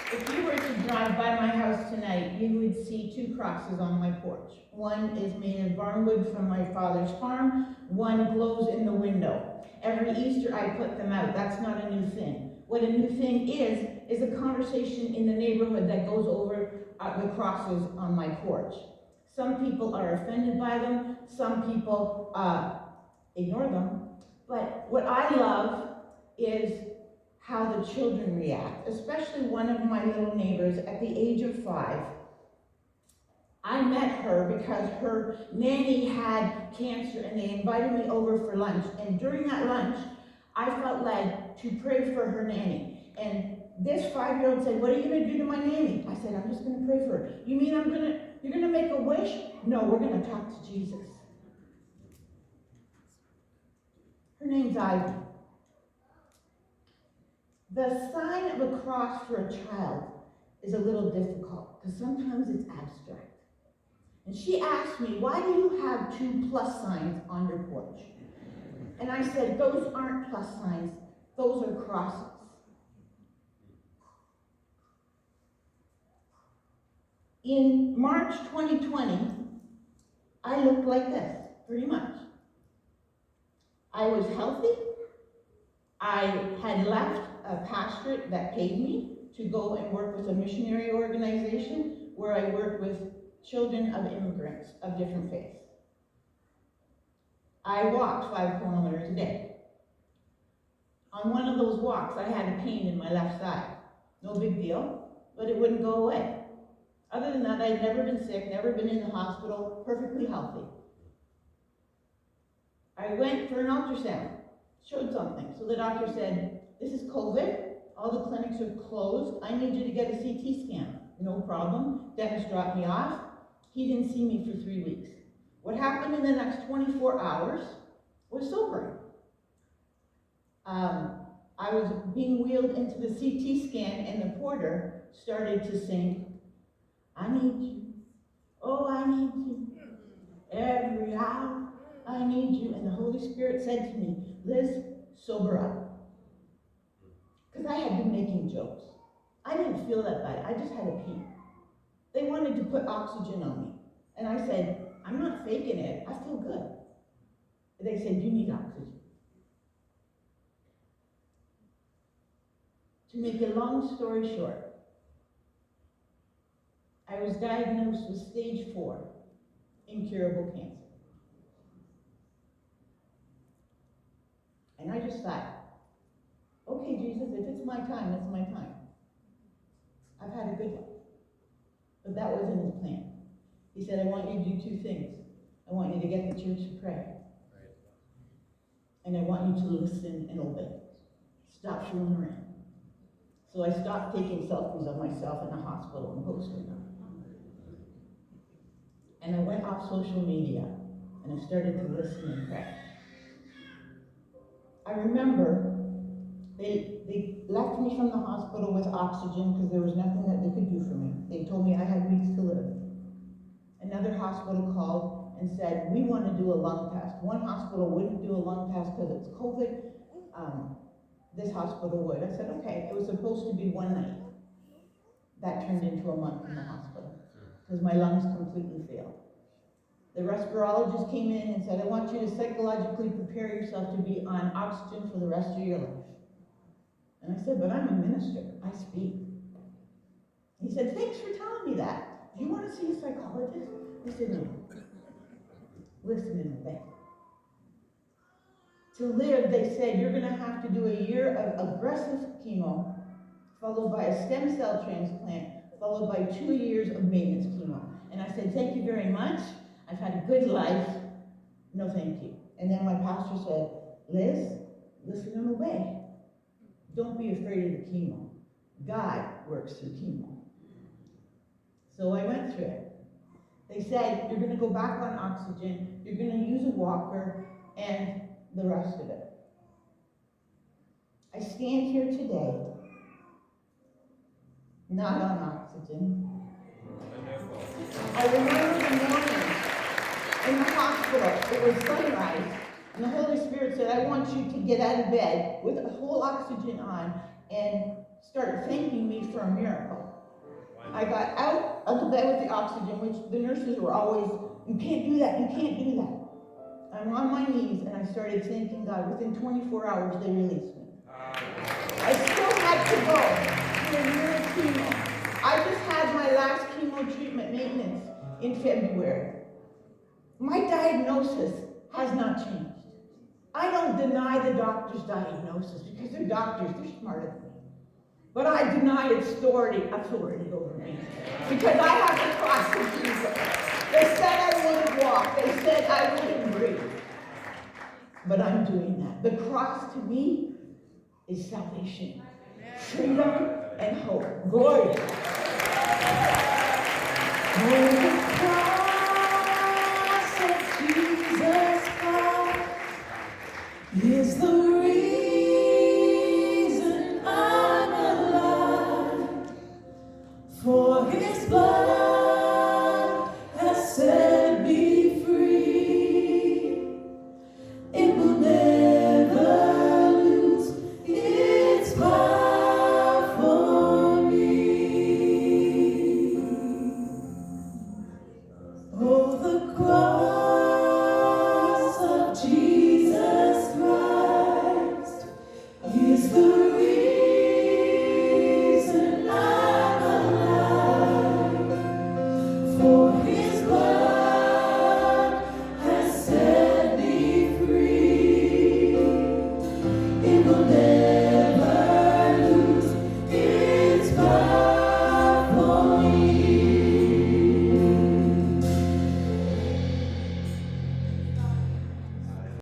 If you were to drive by my house tonight, you would see two crosses on my porch. One is made of barnwood from my father's farm. One glows in the window. Every Easter I put them out. That's not a new thing. What a new thing is a conversation in the neighborhood that goes over the crosses on my porch. Some people are offended by them. Some people ignore them. But what I love is how the children react, especially one of my little neighbors at the age of 5. I met her because her nanny had cancer and they invited me over for lunch. And during that lunch, I felt led to pray for her nanny. And this 5-year-old said, "What are you going to do to my nanny?" I said, "I'm just going to pray for her." "You mean you're going to make a wish?" "No, we're going to talk to Jesus." Her name's Ivy. The sign of a cross for a child is a little difficult because sometimes it's abstract. And she asked me, "Why do you have 2 plus signs on your porch?" And I said, "Those aren't plus signs, those are crosses." In March 2020, I looked like this, pretty much. I was healthy. I had left a pastorate that paid me to go and work with a missionary organization where I work with children of immigrants of different faiths. I walked 5 kilometers a day. On one of those walks, I had a pain in my left side. No big deal, but it wouldn't go away. Other than that, I had never been sick, never been in the hospital, perfectly healthy. I went for an ultrasound, showed something. So the doctor said, "This is COVID. All the clinics are closed. I need you to get a CT scan." No problem. Dentist dropped me off. He didn't see me for 3 weeks. What happened in the next 24 hours was sobering. I was being wheeled into the CT scan and the porter started to sing, "I need you. Oh, I need you. Every hour I need you." And the Holy Spirit said to me, "Liz, sober up." Because I had been making jokes. I didn't feel that bad. I just had a pain. They wanted to put oxygen on me. And I said, "I'm not faking it. I feel good." They said, "You need oxygen." To make a long story short, I was diagnosed with stage 4 incurable cancer. And I just thought, okay, Jesus, if it's my time, it's my time. I've had a good one. But that wasn't his plan. He said, "I want you to do 2 things. I want you to get the church to pray. And I want you to listen and obey. Stop fooling around." So I stopped taking selfies of myself in the hospital and posting them. And I went off social media and I started to listen and pray. I remember they left me from the hospital with oxygen because there was nothing that they could do for me. They told me I had weeks to live. Another hospital called and said, "We want to do a lung test." One hospital wouldn't do a lung test because it's COVID. This hospital would. I said, okay. It was supposed to be 1 night. That turned into a month in the hospital because my lungs completely failed. The respirologist came in and said, "I want you to psychologically prepare yourself to be on oxygen for the rest of your life." And I said, "But I'm a minister. I speak." He said, "Thanks for telling me that. Do you want to see a psychologist?" I said, "No. Listen and obey." To live, they said, you're going to have to do a year of aggressive chemo, followed by a stem cell transplant, followed by 2 years of maintenance chemo. And I said, "Thank you very much. I've had a good life. No, thank you." And then my pastor said, "Liz, listen and obey. Don't be afraid of the chemo. God works through chemo." So I went through it. They said, "You're going to go back on oxygen, you're going to use a walker, and the rest of it." I stand here today, not on oxygen. I remember the morning in the hospital. It was sunrise, and the Holy Spirit said, "I want you to get out of bed with a whole oxygen on and start start thanking me for a miracle. I got out of the bed with the oxygen, which the nurses were always, you can't do that, you can't do that. I'm on my knees and I started thanking God. Within 24 hours, they released me. I still had to go to a year of chemo. I just had my last chemo treatment maintenance in February. My diagnosis has not changed. I don't deny the doctor's diagnosis because they're doctors, they're smarter than me. But I deny its authority over me because I have the cross of Jesus. They said I wouldn't walk. They said I wouldn't breathe. But I'm doing that. The cross to me is salvation, freedom, and hope. Glory.